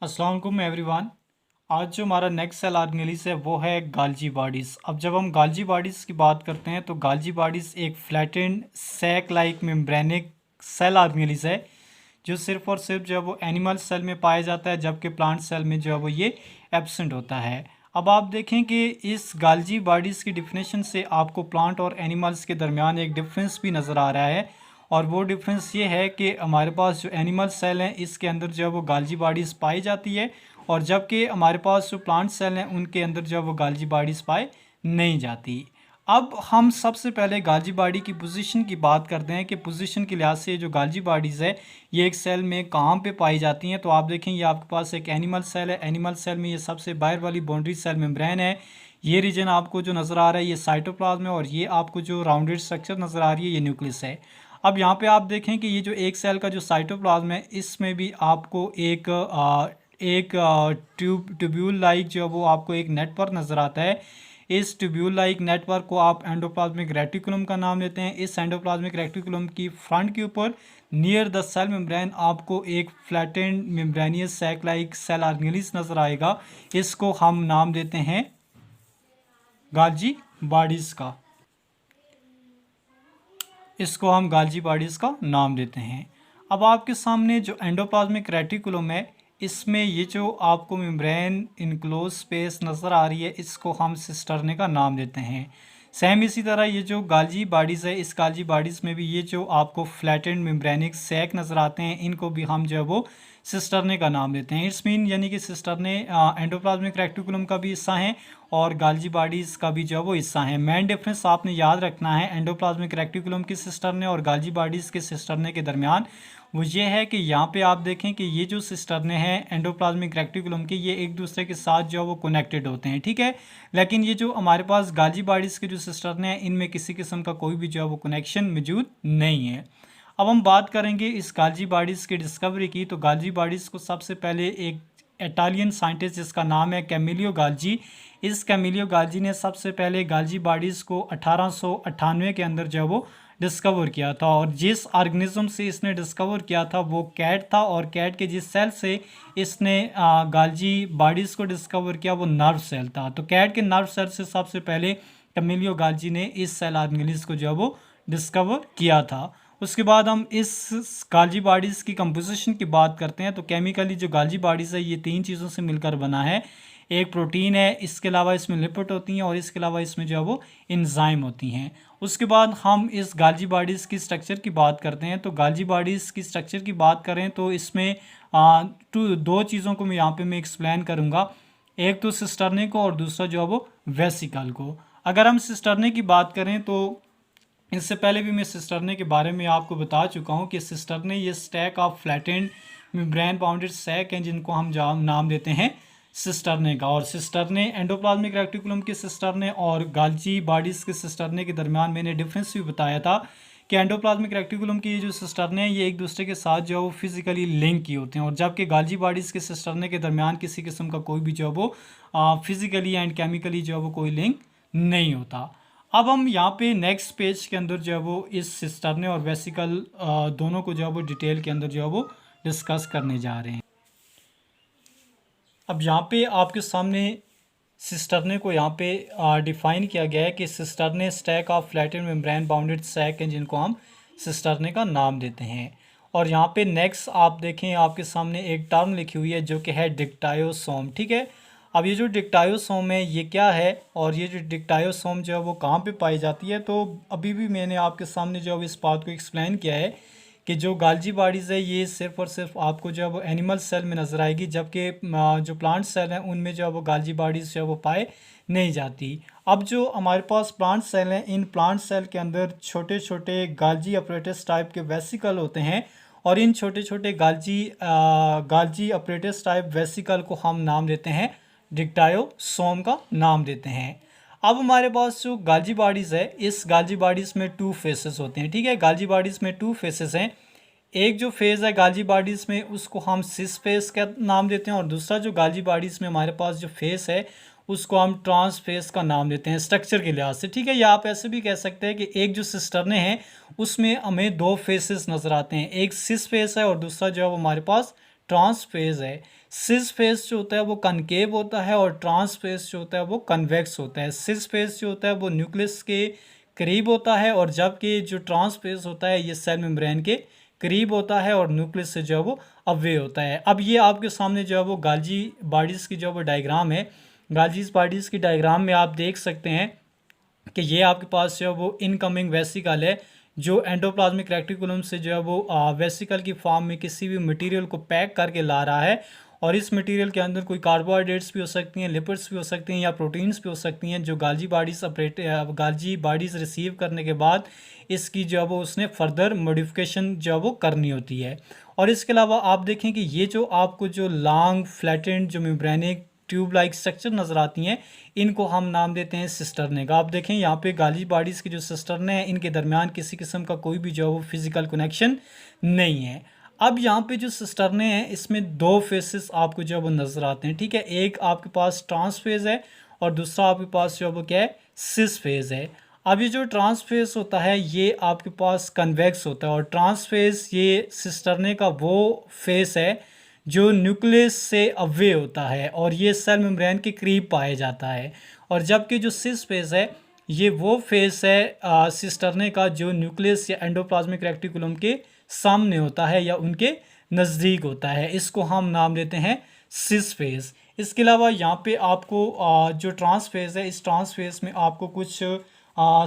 अस्सलाम वालेकुम एवरीवन। आज जो हमारा नेक्स्ट सेल ऑर्गेनेलिस है वो है गाल्जी बॉडीज़। अब जब हम गाल्जी बॉडीज़ की बात करते हैं तो गाल्जी बॉडीज़ एक flattened sac like membranic cell organelles है जो सिर्फ और सिर्फ जो है वो एनिमल सेल में पाया जाता है, जबकि प्लांट सेल में जो है वो ये एब्सेंट होता है। अब आप देखें कि इस गाल्जी बॉडीज़ की डिफिनेशन से आपको प्लांट और एनिमल्स के दरमियान एक डिफरेंस भी नज़र आ रहा है, और वो डिफरेंस ये है कि हमारे पास जो एनिमल सेल हैं इसके अंदर जो है वो गाल्जी बॉडीज़ पाई जाती है, और जबकि हमारे पास जो प्लांट सेल हैं उनके अंदर जो है वो गाल्जी बॉडीज़ पाई नहीं जाती। अब हम सबसे पहले गाल्जी बॉडी की पोजीशन की बात करते हैं कि पोजीशन के लिहाज से जो गाल्जी बॉडीज़ है ये एक सेल में कहाँ पे पाई जाती हैं। तो आप देखें ये आपके पास एक एनिमल सेल है। एनिमल सेल में ये सबसे बाहर वाली बाउंड्री सेल मेम्ब्रेन है। ये रीजन आपको जो नज़र आ रहा है ये साइटोप्लाज्म है, और ये आपको जो राउंडेड स्ट्रक्चर नज़र आ रही है ये न्यूक्लियस है। अब यहाँ पे आप देखें कि ये जो एक सेल का जो साइटोप्लाज्म है इसमें भी आपको एक ट्यूब्यूल लाइक जो वो आपको एक नेटवर्क नज़र आता है। इस ट्यूब्यूल लाइक नेटवर्क को आप एंडोप्लाज्मिक रेटिकुलम का नाम देते हैं। इस एंडोप्लाज्मिक रेटिकुलम की फ्रंट के ऊपर नियर द सेल मेम्ब्रेन आपको एक flattened membranous sac like cell organelles नज़र आएगा। इसको हम नाम देते हैं गाल्जी बॉडीज़ का। इसको हम गाल्जी बॉडीज़ का नाम देते हैं। अब आपके सामने जो एंडोप्लाज्मिक रेटिकुलम है इसमें ये जो आपको मेम्ब्रेन इनक्लोज स्पेस नज़र आ रही है इसको हम सिस्टर्ने का नाम देते हैं। सेम इसी तरह ये जो गाल्जी बॉडीज़ है इस गाल्जी बॉडीज़ में भी ये जो आपको फ्लैटेंड मेम्ब्रेनिक सैक नज़र आते हैं इनको भी हम जो है वो सिस्टर्ने का नाम देते हैं। इट्स मीन यानी कि सिस्टर्ने एंडोप्लाज्मिक रेटिकुलम का भी हिस्सा है और गाल्जी बॉडीज़ का भी जो है वो हिस्सा है। मेन डिफरेंस आपने याद रखना है एंडोप्लाज्मिक रेटिकुलम की सिस्टर्ने और गाल्जी बॉडीज़ के सिस्टर्ने के दरमियान, वो ये है कि यहाँ पे आप देखें कि ये जो सिस्टर्ने हैं एंडोप्लाज्मिक रेटिकुलम के ये एक दूसरे के साथ जो है वो कनेक्टेड होते हैं, ठीक है। लेकिन ये जो हमारे पास गाल्जी बॉडीज़ के जो सिस्टर्ने हैं इनमें किसी किस्म का कोई भी जो है वो कनेक्शन मौजूद नहीं है। अब हम बात करेंगे इस गाल्जी बॉडीज़ की डिस्कवरी की। तो गाल्जी बॉडीज़ को सबसे पहले एक इटालियन साइंटिस्ट जिसका नाम है कैमिलियो गाल्जी, इस कैमिलियो गाल्जी ने सबसे पहले गाल्जी बॉडीज़ को 1898 के अंदर जो है वो डिस्कवर किया था। और जिस ऑर्गेनिज्म से इसने डिस्कवर किया था वो कैट था, और कैट के जिस सेल से इसने गाल्जी बॉडीज़ को डिस्कवर किया वो नर्व सेल था। तो कैट के नर्व सेल से सबसे पहले कैमिलियो गाल्जी ने इस सेल ऑर्गेनेलिस को जो है वो डिस्कवर किया था। उसके बाद हम इस गाल्जी बॉडीज़ की कंपोजिशन की बात करते हैं। तो केमिकली जो गाल्जी बॉडीज़ है ये तीन चीज़ों से मिलकर बना है। एक प्रोटीन है, इसके अलावा इसमें लिपिड होती हैं, और इसके अलावा इसमें जो है वो एंजाइम होती हैं। उसके बाद हम इस गाल्जी बॉडीज़ की स्ट्रक्चर की बात करते हैं। तो गाल्जी बॉडीज़ की स्ट्रक्चर की बात करें तो इसमें दो चीज़ों को मैं एक्सप्लेन करूँगा। एक तो सिस्टर्ने को और दूसरा जो है वो वेसिकल को। अगर हम सिस्टर्ने की बात करें तो इससे पहले भी मैं सिस्टर्ने के बारे में आपको बता चुका हूँ कि सिस्टर्ने ये stack of flattened membrane bounded sac हैं जिनको हम नाम देते हैं सिस्टर्ने का। और सिस्टर्ने एंडोप्लाज्मिक रेटिकुलम के सिस्टर्ने और गाल्जी बॉडीज़ के सिस्टर्ने के दरमियान मैंने डिफरेंस भी बताया था कि एंडोप्लाज्मिक रेटिकुलम की जो सिस्टर्ने हैं ये एक दूसरे के साथ जो है वो फिजिकली लिंक की होते हैं, और जबकि गाल्जी बॉडीज़ के सिस्टर्ने के दरमियान किसी किस्म का कोई भी जो है वो फिजिकली एंड केमिकली जो है वो कोई लिंक नहीं होता। अब हम यहाँ पे नेक्स्ट पेज के अंदर जो है वो इस सिस्टर्ने और वेसिकल दोनों को जो है वो डिटेल के अंदर जो है वो डिस्कस करने जा रहे हैं। अब यहाँ पे आपके सामने सिस्टर्ने को यहाँ पे डिफाइन किया गया है कि cisternae stack of flattened membrane bounded sac हैं जिनको हम सिस्टर्ने का नाम देते हैं। और यहाँ पे नेक्स्ट आप देखें आपके सामने एक टर्म लिखी हुई है जो कि है डिक्टायोसोम, ठीक है। अब ये जो डिक्टायोसोम है ये क्या है, और ये जो डिक्टायोसोम जो है वो कहाँ पे पाई जाती है। तो अभी भी मैंने आपके सामने जो है इस बात को एक्सप्लेन किया है कि जो गाल्जी बॉडीज़ है ये सिर्फ और सिर्फ आपको जो है वो एनिमल सेल में नज़र आएगी, जबकि जो प्लांट सेल हैं उनमें जो है वो गाल्जी बॉडीज़ जो है वो पाए नहीं जाती। अब जो हमारे पास प्लांट सेल हैं इन प्लांट सेल के अंदर छोटे छोटे गाल्जी अपरेटस टाइप के वेसिकल होते हैं, और इन छोटे छोटे गाल्जी अपरेटस टाइप वेसिकल को हम नाम देते हैं डिक्टायोसोम का नाम देते हैं। अब हमारे पास जो गाल्जी बॉडीज़ है इस गाल्जी बॉडीज़ में टू फेसेस होते हैं, ठीक है। गाल्जी बॉडीज़ में टू फेसेस हैं। एक जो फेज़ है गाल्जी बॉडीज़ में उसको हम सिस फेस का नाम देते हैं, और दूसरा जो गाल्जी बॉडीज़ में हमारे पास जो फेस है उसको हम ट्रांस फेस का नाम देते हैं स्ट्रक्चर के लिहाज से, ठीक है। या आप ऐसे भी कह सकते हैं कि एक जो सिस्टर्ने हैं उसमें हमें दो फेसेस नज़र आते हैं, एक सिस फेस है और दूसरा जो है वो हमारे पास ट्रांस फेज है। सिस फेज जो होता है वो कनकेव होता है और ट्रांस फेज जो होता है वो कन्वेक्स होता है। सिस फेज जो होता है वो न्यूक्लियस के करीब होता है और जबकि जो ट्रांस फेज होता है ये सेल मेम्ब्रेन के करीब होता है और न्यूक्लियस से जो है वो अवे होता है। अब ये आपके सामने जो है वो गाल्जी बॉडीज़ की जो है वो डायग्राम है। गाल्जी बॉडीज़ की डायग्राम में आप देख सकते हैं कि ये आपके पास जो है वो इनकमिंग वेसिकल है जो एंडोप्लाज्मिक रेटिकुलम से जो है वो वेसिकल की फॉर्म में किसी भी मटेरियल को पैक करके ला रहा है और इस मटेरियल के अंदर कोई कार्बोहाइड्रेट्स भी हो सकती हैं, लिपिड्स भी हो सकती हैं या प्रोटीन्स भी हो सकती हैं जो गाल्जी बॉडीज़ रिसीव करने के बाद इसकी जो है वो उसने फर्दर मॉडिफिकेशन जो है वो करनी होती है। और इसके अलावा आप देखें कि ये जो आपको जो लॉन्ग फ्लैटेंड जो मेम्ब्रेनिक ट्यूब लाइक स्ट्रक्चर नज़र आती हैं इनको हम नाम देते हैं सिस्टर्ने का। आप देखें यहाँ पे गाल्जी बॉडीज़ की जो सिस्टर्ने हैं इनके दरमियान किसी किस्म का कोई भी जो है वो फिजिकल कनेक्शन नहीं है। अब यहाँ पे जो सिस्टर्ने हैं इसमें दो फेसेस आपको जो है वो नज़र आते हैं, ठीक है। एक आपके पास ट्रांस फेज है और दूसरा आपके पास जो है वो क्या है, सिस फेज है। अब ये जो ट्रांस फेज होता है ये आपके पास कन्वेक्स होता है और ट्रांस फेज ये सिस्टर्ने का वो फेस है जो न्यूक्लियस से अवे होता है और ये सेल मेम्ब्रेन के करीब पाया जाता है। और जबकि जो सिस फेस है ये वो फेस है सिस्टर्ने का जो न्यूक्लियस या एंडोप्लाज्मिक रेटिकुलम के सामने होता है या उनके नज़दीक होता है। इसको हम नाम देते हैं सिस फेस। इसके अलावा यहाँ पे आपको जो ट्रांस फेस है इस ट्रांस फेस में आपको कुछ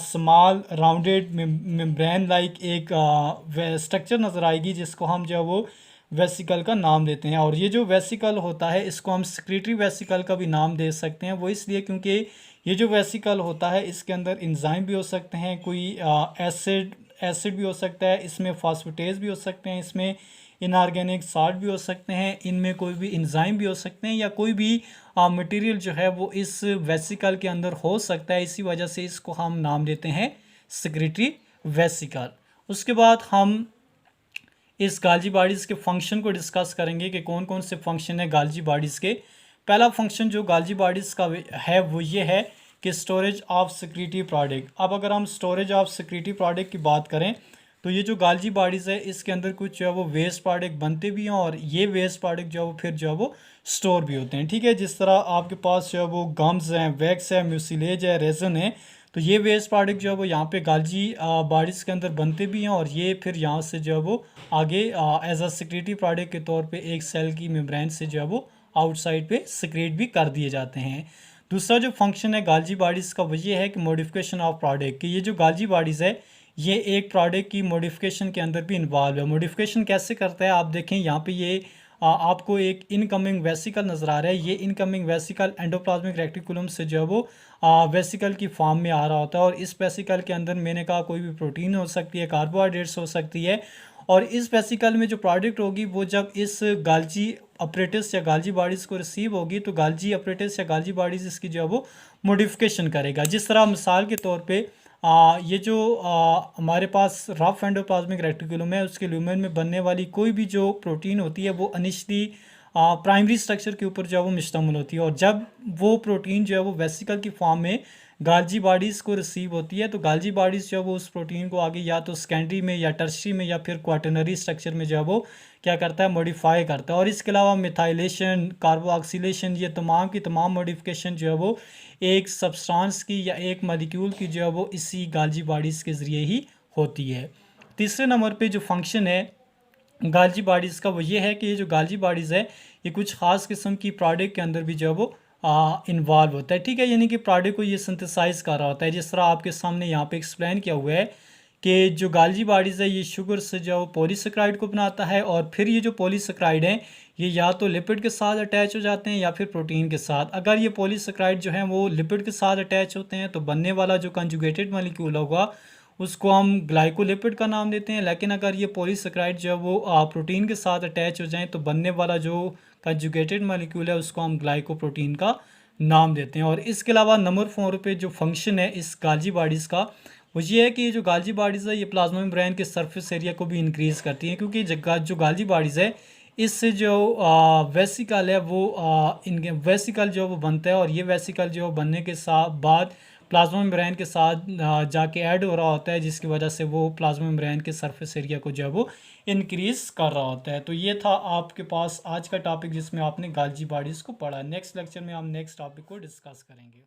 स्मॉल राउंडेड मेम्ब्रेन लाइक एक स्ट्रक्चर नज़र आएगी जिसको हम जो है वो वेसिकल का नाम देते हैं। और ये जो वेसिकल होता है इसको हम सेक्रेटरी वेसिकल का भी नाम दे सकते हैं। वो इसलिए क्योंकि ये जो वेसिकल होता है इसके अंदर इंजाइम भी हो सकते हैं, कोई एसिड भी हो सकता है, इसमें फास्फेटेज भी हो सकते हैं, इसमें इनऑर्गेनिक साल्ट भी हो सकते हैं, इनमें कोई भी इंजाइम भी हो सकते हैं या कोई भी मटेरियल जो है वो इस वेसिकल के अंदर हो सकता है। इसी वजह से इसको हम नाम देते हैं सेक्रेटरी वेसिकल। उसके बाद हम इस गाल्जी बॉडीज़ के फंक्शन को डिस्कस करेंगे कि कौन कौन से फंक्शन है गाल्जी बॉडीज़ के। पहला फंक्शन जो गाल्जी बॉडीज़ का है वो ये है कि स्टोरेज ऑफ सेक्रेटरी प्रोडक्ट। अब अगर हम स्टोरेज ऑफ सेक्रेटरी प्रोडक्ट की बात करें तो ये जो गाल्जी बॉडीज़ है इसके अंदर कुछ जो है वो वेस्ट प्रोडक्ट बनते भी हैं और ये वेस्ट प्रोडक्ट जो है वो फिर जो है वो स्टोर भी होते हैं, ठीक है। जिस तरह आपके पास जो है वो गम्स हैं, वैक्स है, म्यूसिलेज है, रेजन है, तो ये वेस्ट प्रोडक्ट जो है वो यहाँ पे गाल्जी बॉडीज़ के अंदर बनते भी हैं और ये फिर यहाँ से जो है वो आगे एज अ सेक्रेटरी प्रोडक्ट के तौर पे एक सेल की मेम्ब्रेन से जो है वो आउटसाइड पे सेक्रेट भी कर दिए जाते हैं। दूसरा जो फंक्शन है गाल्जी बॉडीज़ का वो ये है कि मॉडिफिकेशन ऑफ प्रोडक्ट, कि ये जो गाल्जी बॉडीज़ है ये एक प्रोडक्ट की मॉडिफिकेशन के अंदर भी इन्वॉल्व है। मॉडिफिकेशन कैसे करता है आप देखें यहाँ पे ये आपको एक इनकमिंग वेसिकल नज़र आ रहा है। ये इनकमिंग वेसिकल एंडोप्लाज्मिक रेटिकुलम से जो है वो वेसिकल की फॉर्म में आ रहा होता है और इस वेसिकल के अंदर मैंने कहा कोई भी प्रोटीन हो सकती है, कार्बोहाइड्रेट्स हो सकती है और इस वेसिकल में जो प्रोडक्ट होगी वो जब इस गाल्जी अपरेटिस या गाल्जी बॉडीज़ को रिसीव होगी तो गाल्जी अपरेटिस या गाल्जी बॉडीज़ इसकी जो है वो मॉडिफिकेशन करेगा। जिस तरह मिसाल के तौर पे ये जो हमारे पास रफ एंडोप्लाज्मिक रेटिकुलम है उसके ल्यूमेन में बनने वाली कोई भी जो प्रोटीन होती है वो इनिशियली प्राइमरी स्ट्रक्चर के ऊपर जो है वो मुश्तमिल होती है और जब वो प्रोटीन जो है वो वेसिकल की फॉर्म में गाल्जी बॉडीज़ को रिसीव होती है तो गाल्जी बॉडीज़ जो है वो उस प्रोटीन को आगे या तो सेकेंडरी में या टर्शरी में या फिर क्वाटरनरी स्ट्रक्चर में जो है वो क्या करता है, मॉडिफाई करता है। और इसके अलावा मिथाइलेशन, कार्बोक्सिलेशन, ये तमाम की तमाम मॉडिफिकेशन जो है वो एक सब्सटेंस की या एक मॉलिक्यूल की जो है वो इसी गाल्जी बॉडीज़ के ज़रिए ही होती है। तीसरे नंबर पे जो फंक्शन है गाल्जी बॉडीज़ का वो ये है कि ये जो गाल्जी बॉडीज़ है ये कुछ ख़ास किस्म की प्रोडक्ट के अंदर भी जो है वो इन्वॉल्व होता है, ठीक है। यानी कि प्रोडक्ट को ये सिंथेसाइज कर रहा होता है। जिस तरह आपके सामने यहाँ पे एक्सप्लेन किया हुआ है कि जो गाल्जी बॉडीज़ है ये शुगर से जो पॉलीसेक्राइड को बनाता है और फिर ये जो पॉलीसेक्राइड हैं ये या तो लिपिड के साथ अटैच हो जाते हैं या फिर प्रोटीन के साथ। अगर ये पॉलीसेक्राइड जो हैं वो लिपिड के साथ अटैच होते हैं तो बनने वाला जो कंजुगेटेड मॉलिक्यूल होगा उसको हम ग्लाइकोलिपिड का नाम देते हैं, लेकिन अगर ये पॉलीसेक्राइड जो है वो प्रोटीन के साथ अटैच हो जाएं तो बनने वाला जो कंजुगेटेड मॉलिक्यूल है उसको हम ग्लाइकोप्रोटीन का नाम देते हैं। और इसके अलावा नंबर 4 पे जो फंक्शन है इस गाल्जी बॉडीज़ का वो ये है कि ये जो गाल्जी बॉडीज़ है ये प्लाज्मा मेम्ब्रेन के सरफेस एरिया को भी इंक्रीज़ करती हैं क्योंकि जो गाल्जी बॉडीज़ है इससे जो वेसिकल है वो इनके वेसिकल जो वो बनता है और ये वेसिकल जो बनने के साथ बाद प्लाज्मा मेम्ब्रेन के साथ जाके ऐड हो रहा होता है, जिसकी वजह से वो प्लाज्मा मेम्ब्रेन के सरफेस एरिया को जो है वो इंक्रीज़ कर रहा होता है। तो ये था आपके पास आज का टॉपिक जिसमें आपने गाल्जी बॉडीज़ को पढ़ा। नेक्स्ट लेक्चर में हम नेक्स्ट टॉपिक को डिस्कस करेंगे।